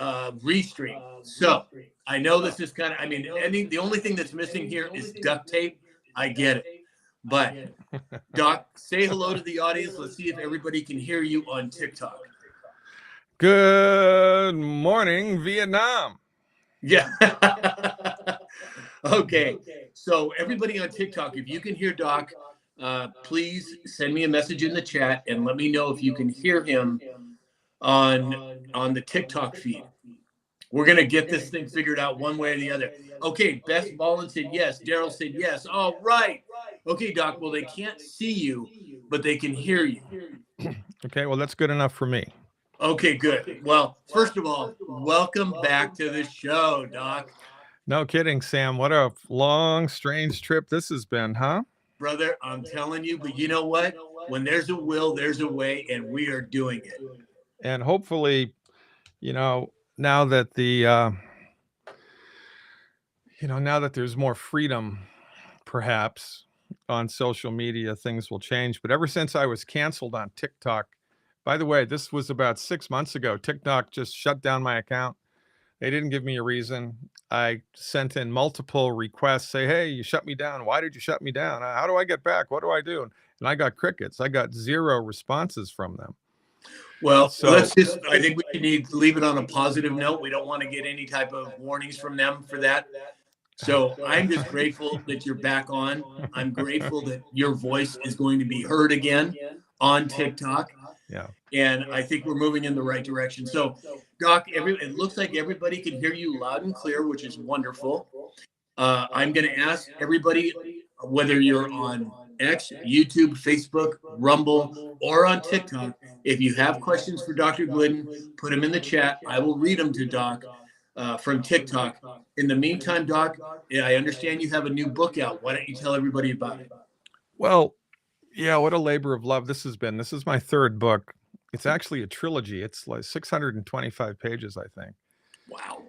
Restream. So I know this is kind of, I mean, the only thing that's missing here is duct tape. I get it. But Doc, say hello to the audience. Let's see if everybody can hear you on TikTok. Good morning, Vietnam. Yeah. Okay. So everybody on TikTok, if you can hear Doc, please send me a message in the chat and let me know if you can hear him on the TikTok feed. We're going to get this thing figured out one way or the other. Okay, Beth Mullen said yes. Daryl said yes. All right. Okay, Doc. Well, they can't see you, but they can hear you. Okay, well, that's good enough for me. Okay, good. Well, first of all, welcome back to the show, Doc. No kidding, Sam. What a long, strange trip this has been, huh? Brother, I'm telling you, but you know what? When there's a will, there's a way, and we are doing it. And hopefully, now that now that there's more freedom, perhaps on social media, things will change. But ever since I was canceled on TikTok, by the way, this was about 6 months ago, TikTok just shut down my account. They didn't give me a reason. I sent in multiple requests, say, hey, you shut me down. Why did you shut me down? How do I get back? What do I do? And I got crickets. I got 0 responses from them. Well, I think we need to leave it on a positive note. We don't want to get any type of warnings from them for that. So I'm just grateful that you're back on. I'm grateful that your voice is going to be heard again on TikTok. Yeah. And I think we're moving in the right direction. So, Doc, it looks like everybody can hear you loud and clear, which is wonderful. I'm going to ask everybody, whether you're on X, YouTube, Facebook, Rumble, or on TikTok, if you have questions for Dr. Glidden, put them in the chat. I will read them to Doc from TikTok. In the meantime, Doc, I understand you have a new book out. Why don't you tell everybody about it? Well, yeah, what a labor of love this has been. This is my 3rd book. It's actually a trilogy. It's like 625 pages, I think. Wow.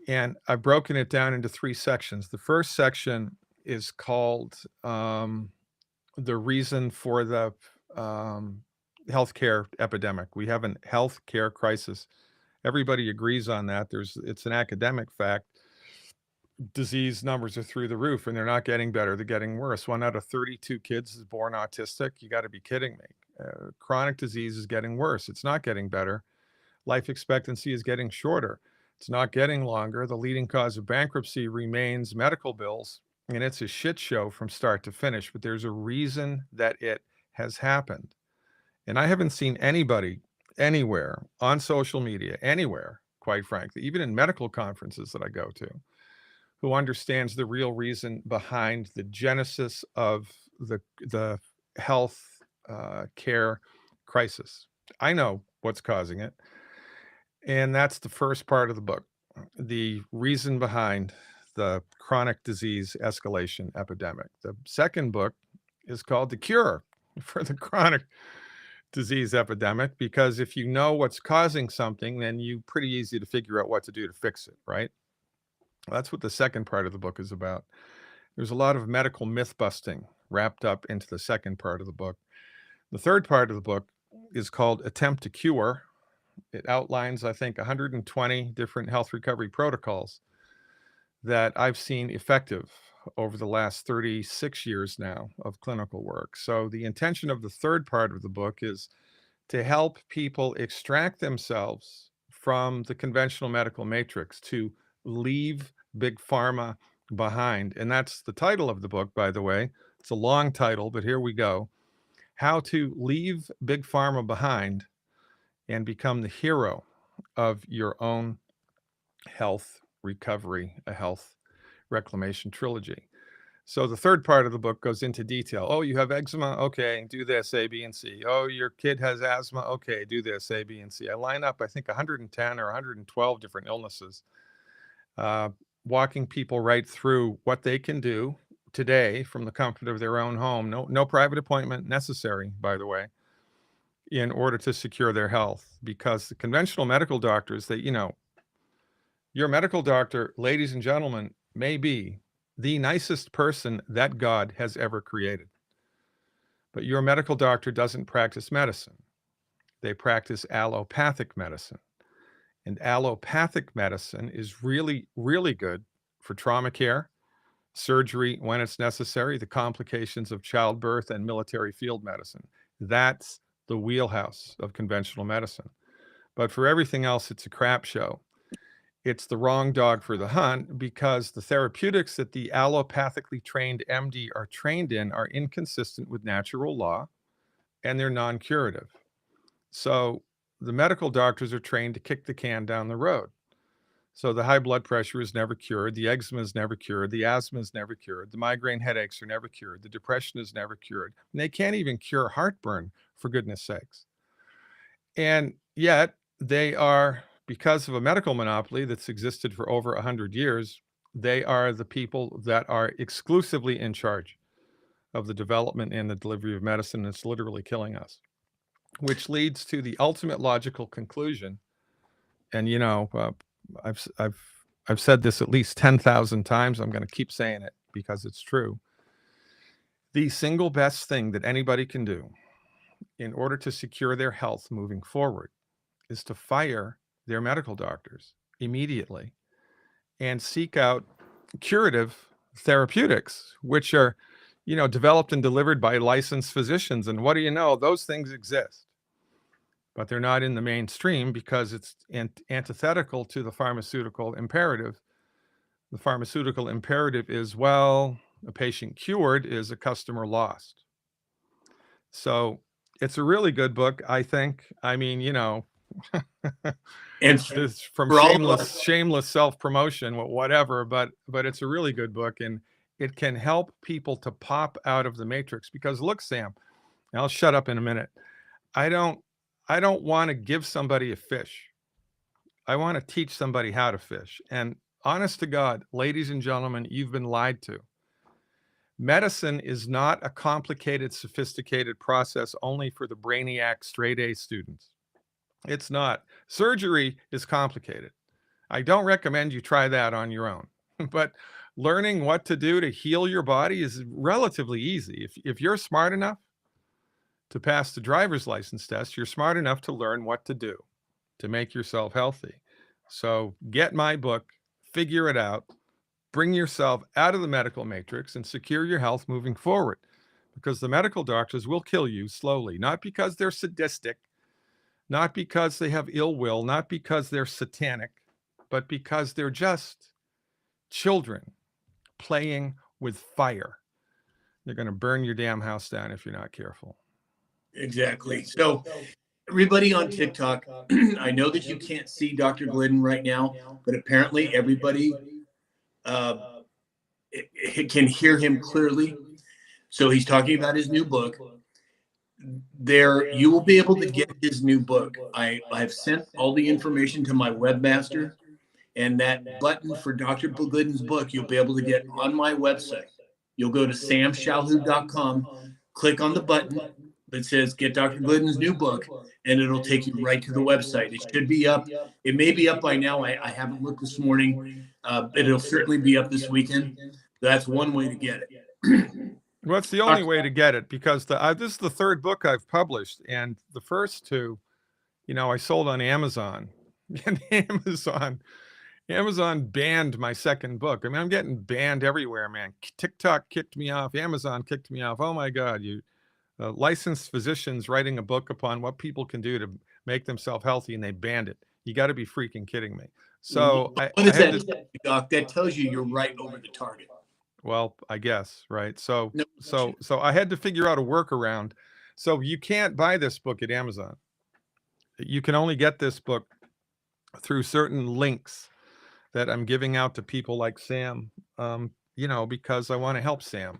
And I've broken it down into 3 sections. The first section is called The Reason for the Healthcare Epidemic. We have a healthcare crisis. Everybody agrees on that. It's an academic fact. Disease numbers are through the roof, and they're not getting better. They're getting worse. 1 out of 32 kids is born autistic. You got to be kidding me. Chronic disease is getting worse. It's not getting better. Life expectancy is getting shorter. It's not getting longer. The leading cause of bankruptcy remains medical bills, and it's a shit show from start to finish. But there's a reason that it has happened. And I haven't seen anybody anywhere on social media, anywhere, quite frankly, even in medical conferences that I go to, who understands the real reason behind the genesis of the health care crisis. I know what's causing it. And that's the first part of the book, the reason behind the chronic disease escalation epidemic. The second book is called The Cure for the Chronic Disease Epidemic, because if you know what's causing something, then you pretty easy to figure out what to do to fix it, right? That's what the second part of the book is about. There's a lot of medical myth busting wrapped up into the second part of the book. The third part of the book is called Attempt to Cure. It outlines, I think, 120 different health recovery protocols that I've seen effective over the last 36 years now of clinical work. So the intention of the third part of the book is to help people extract themselves from the conventional medical matrix, to leave big pharma behind. And that's the title of the book, by the way. It's a long title, but here we go. How to leave big pharma behind and become the hero of your own health recovery, a health reclamation trilogy. So the third part of the book goes into detail. Oh, you have eczema? Okay, do this, A, B, and C. Oh, your kid has asthma? Okay, do this, A, B, and C. I line up, I think, 110 or 112 different illnesses, walking people right through what they can do today from the comfort of their own home. No private appointment necessary, by the way, in order to secure their health. Because the conventional medical doctors, your medical doctor, ladies and gentlemen, may be the nicest person that God has ever created. But your medical doctor doesn't practice medicine. They practice allopathic medicine. And allopathic medicine is really, really good for trauma care, surgery when it's necessary, the complications of childbirth, and military field medicine. That's the wheelhouse of conventional medicine. But for everything else, it's a crap show. It's the wrong dog for the hunt, because the therapeutics that the allopathically trained MD are trained in are inconsistent with natural law, and they're non-curative. So the medical doctors are trained to kick the can down the road. So the high blood pressure is never cured. The eczema is never cured. The asthma is never cured. The migraine headaches are never cured. The depression is never cured. And they can't even cure heartburn, for goodness sakes. And yet they are, because of a medical monopoly that's existed for over 100 years, they are the people that are exclusively in charge of the development and the delivery of medicine. It's literally killing us, which leads to the ultimate logical conclusion. And, I've said this at least 10,000 times. I'm going to keep saying it because it's true. The single best thing that anybody can do in order to secure their health moving forward is to fire their medical doctors immediately and seek out curative therapeutics, which are, developed and delivered by licensed physicians. And what do you know? Those things exist, but they're not in the mainstream because it's antithetical to the pharmaceutical imperative. The pharmaceutical imperative is, well, a patient cured is a customer lost. So it's a really good book, I think. I mean, And this from for all of us, shameless self-promotion, whatever, but it's a really good book, and it can help people to pop out of the matrix. Because look, Sam, and I'll shut up in a minute. I don't want to give somebody a fish. I want to teach somebody how to fish. And honest to God, ladies and gentlemen, you've been lied to. Medicine is not a complicated, sophisticated process only for the brainiac straight A students. It's not. Surgery is complicated. I don't recommend you try that on your own. But learning what to do to heal your body is relatively easy. If you're smart enough to pass the driver's license test, you're smart enough to learn what to do to make yourself healthy. So get my book, figure it out, bring yourself out of the medical matrix and secure your health moving forward, because the medical doctors will kill you slowly, not because they're sadistic, not because they have ill will, not because they're satanic, but because they're just children playing with fire. They're going to burn your damn house down if you're not careful. Exactly. So everybody on TikTok, I know that you can't see Dr. Glidden right now, but apparently everybody can hear him clearly. So he's talking about his new book. There, you will be able to get his new book. I have sent all the information to my webmaster, and that button for Dr. Glidden's book, you'll be able to get on my website. You'll go to samshalhoub.com, click on the button that says get Dr. Glidden's new book, and it'll take you right to the website. It should be up. It may be up by now. I haven't looked this morning. It'll certainly be up this weekend. That's one way to get it. Well, it's the only way to get it, because this is the third book I've published, and the first two, I sold on Amazon, and Amazon banned my second book. I mean, I'm getting banned everywhere, man. TikTok kicked me off. Amazon kicked me off. Oh my God, licensed physicians writing a book upon what people can do to make themselves healthy, and they banned it. You got to be freaking kidding me. So what is that, Doc? That tells you you're right over the target. Well, I guess, right? So I had to figure out a workaround. So you can't buy this book at Amazon. You can only get this book through certain links that I'm giving out to people like Sam, because I want to help Sam.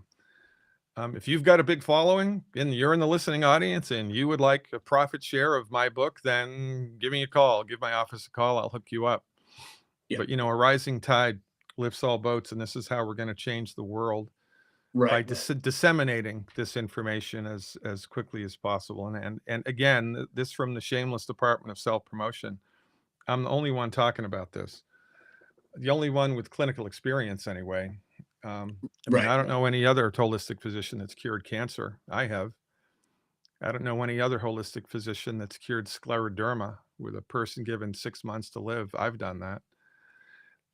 If you've got a big following and you're in the listening audience and you would like a profit share of my book, then give me a call. Give my office a call. I'll hook you up. Yeah. But, a rising tide lifts all boats, and this is how we're going to change the world, by disseminating this information as quickly as possible. And again, this from the shameless department of self-promotion. I'm the only one talking about this. The only one with clinical experience, anyway. I don't know any other holistic physician that's cured cancer. I have. I don't know any other holistic physician that's cured scleroderma with a person given 6 months to live. I've done that.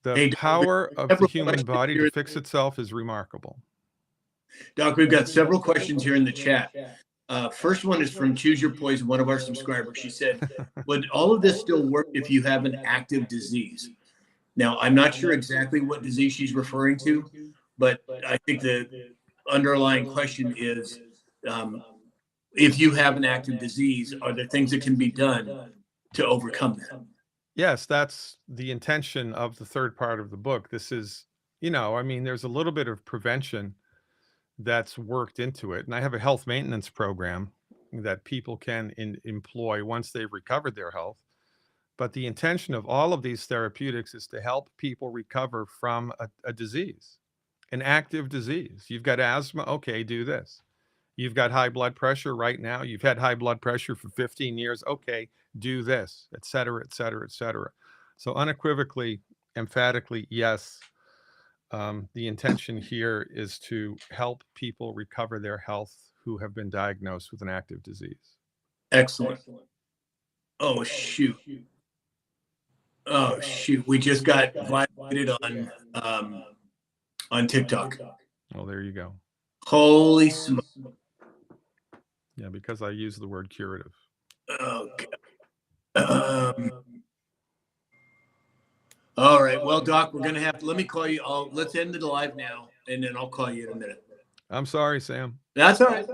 The power of the human body to fix itself is remarkable. Doc, we've got several questions here in the chat. First one is from Choose Your Poison, one of our subscribers. She said, would all of this still work if you have an active disease? Now, I'm not sure exactly what disease she's referring to, but I think the underlying question is, if you have an active disease, are there things that can be done to overcome that? Yes, that's the intention of the third part of the book. This is, I mean, there's a little bit of prevention that's worked into it. And I have a health maintenance program that people can employ once they've recovered their health. But the intention of all of these therapeutics is to help people recover from a disease, an active disease. You've got asthma, okay, do this. You've got high blood pressure right now. You've had high blood pressure for 15 years. Okay, do this, et cetera, et cetera, et cetera. So unequivocally, emphatically, yes, the intention here is to help people recover their health who have been diagnosed with an active disease. Excellent. Oh, shoot. Oh, shoot. We just got violated on TikTok. Oh, there you go. Holy smoke. Yeah, because I use the word curative. Okay. All right. Well, Doc, we're going to have to, let me call you. Let's end the live now, and then I'll call you in a minute. I'm sorry, Sam. That's all right.